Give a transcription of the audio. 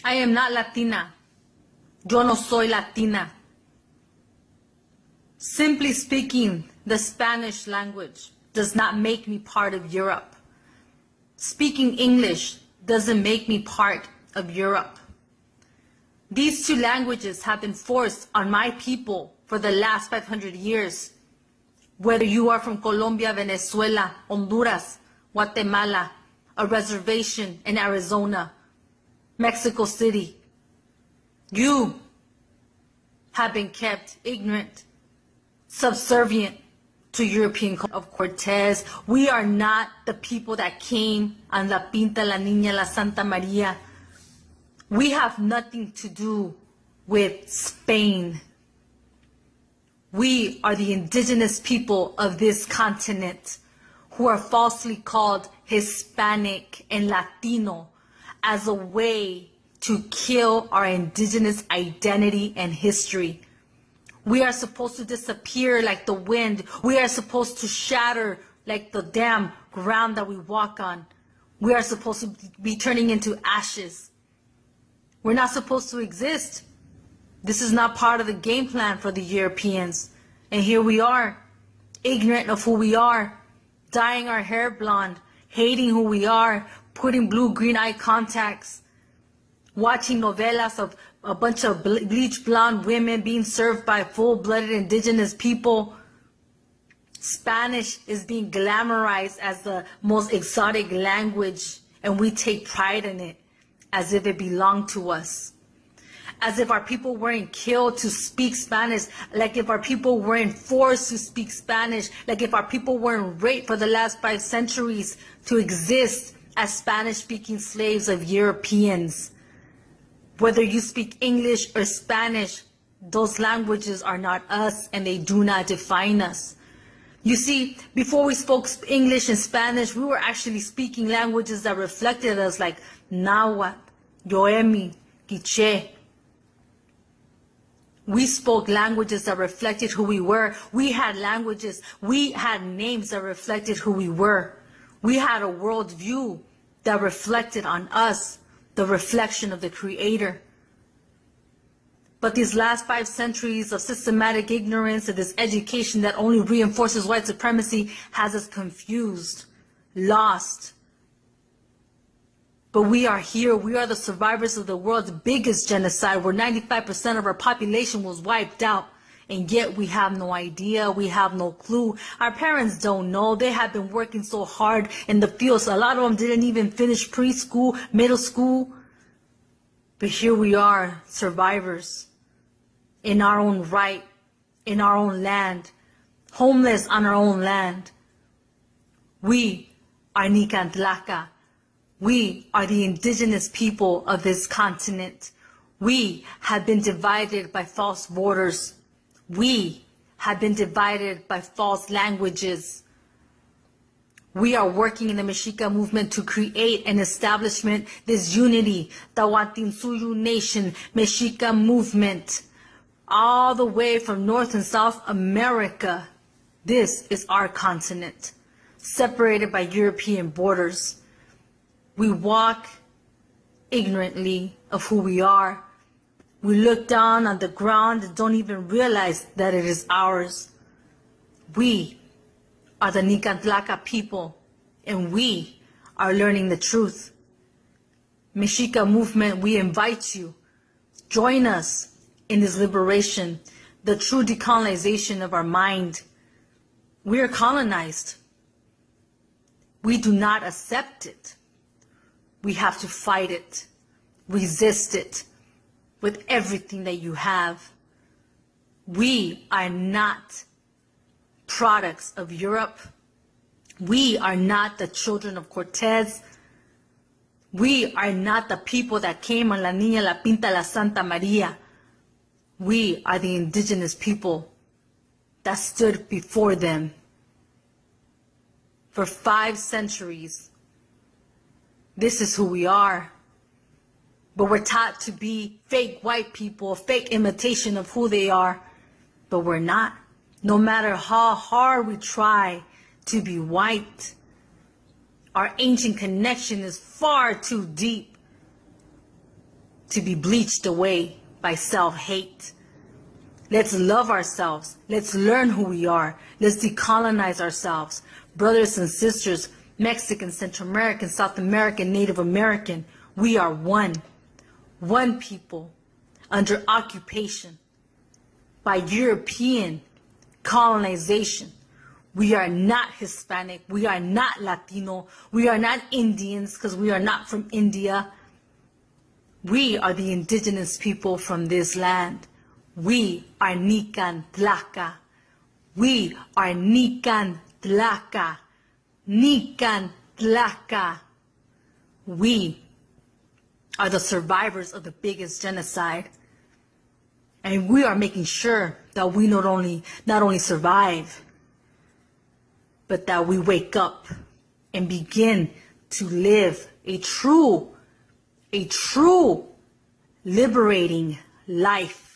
I am not Latina. Yo no soy Latina. Simply speaking, the Spanish language does not make me part of Europe. Speaking English doesn't make me part of Europe. These two languages have been forced on my people for the last 500 years. Whether you are from Colombia, Venezuela, Honduras, Guatemala, a reservation in Arizona, Mexico City, you have been kept ignorant, subservient to European culture. Of Cortez, we are not the people that came on La Pinta, La Niña, La Santa Maria. We have nothing to do with Spain. We are the indigenous people of this continent who are falsely called Hispanic and Latino as a way to kill our indigenous identity and history. We are supposed to disappear like the wind. We are supposed to shatter like the damn ground that we walk on. We are supposed to be turning into ashes. We're not supposed to exist. This is not part of the game plan for the Europeans. And here we are, ignorant of who we are, dyeing our hair blonde, hating who we are, putting blue-green eye contacts, watching novelas of a bunch of bleach blonde women being served by full-blooded indigenous people. Spanish is being glamorized as the most exotic language, and we take pride in it as if it belonged to us. As if our people weren't killed to speak Spanish, like if our people weren't forced to speak Spanish, like if our people weren't raped for the last 5 centuries to exist as Spanish-speaking slaves of Europeans. Whether you speak English or Spanish, those languages are not us and they do not define us. You see, before we spoke English and Spanish, we were actually speaking languages that reflected us, like Nahuatl, Yoemi, Quiche. We spoke languages that reflected who we were. We had languages, we had names that reflected who we were. We had a worldview that reflected on us, the reflection of the Creator. But these last 5 centuries of systematic ignorance and this education that only reinforces white supremacy has us confused, lost. But we are here. We are the survivors of the world's biggest genocide, where 95% of our population was wiped out. And yet we have no idea. We have no clue. Our parents don't know. They have been working so hard in the fields. A lot of them didn't even finish preschool, middle school. But here we are, survivors, in our own right, in our own land, homeless on our own land. We are Nicantlaca. We are the indigenous people of this continent. We have been divided by false borders. We have been divided by false languages. We are working in the Mexica movement to create an establishment, this unity, the Tahuantinsuyo Nation, Mexica movement, all the way from North and South America. This is our continent, separated by European borders. We walk ignorantly of who we are. We look down on the ground and don't even realize that it is ours. We are the Nicantlaca people, and we are learning the truth. Mexica movement, we invite you. Join us in this liberation, the true decolonization of our mind. We are colonized. We do not accept it. We have to fight it, resist it with everything that you have. We are not products of Europe. We are not the children of Cortez. We are not the people that came on La Niña, La Pinta, La Santa Maria. We are the indigenous people that stood before them for 5 centuries. This is who we are. But we're taught to be fake white people, a fake imitation of who they are. But we're not. No matter how hard we try to be white, our ancient connection is far too deep to be bleached away by self-hate. Let's love ourselves. Let's learn who we are. Let's decolonize ourselves. Brothers and sisters, Mexican, Central American, South American, Native American, we are one. One people under occupation by European colonization. We are not Hispanic. We are not Latino. We are not Indians because we are not from India. We are the indigenous people from this land. We are Nican Tlaca. We are Nican Tlaca. Nican Tlaca. We are the survivors of the biggest genocide. And we are making sure that we not only survive, but that we wake up and begin to live a true liberating life.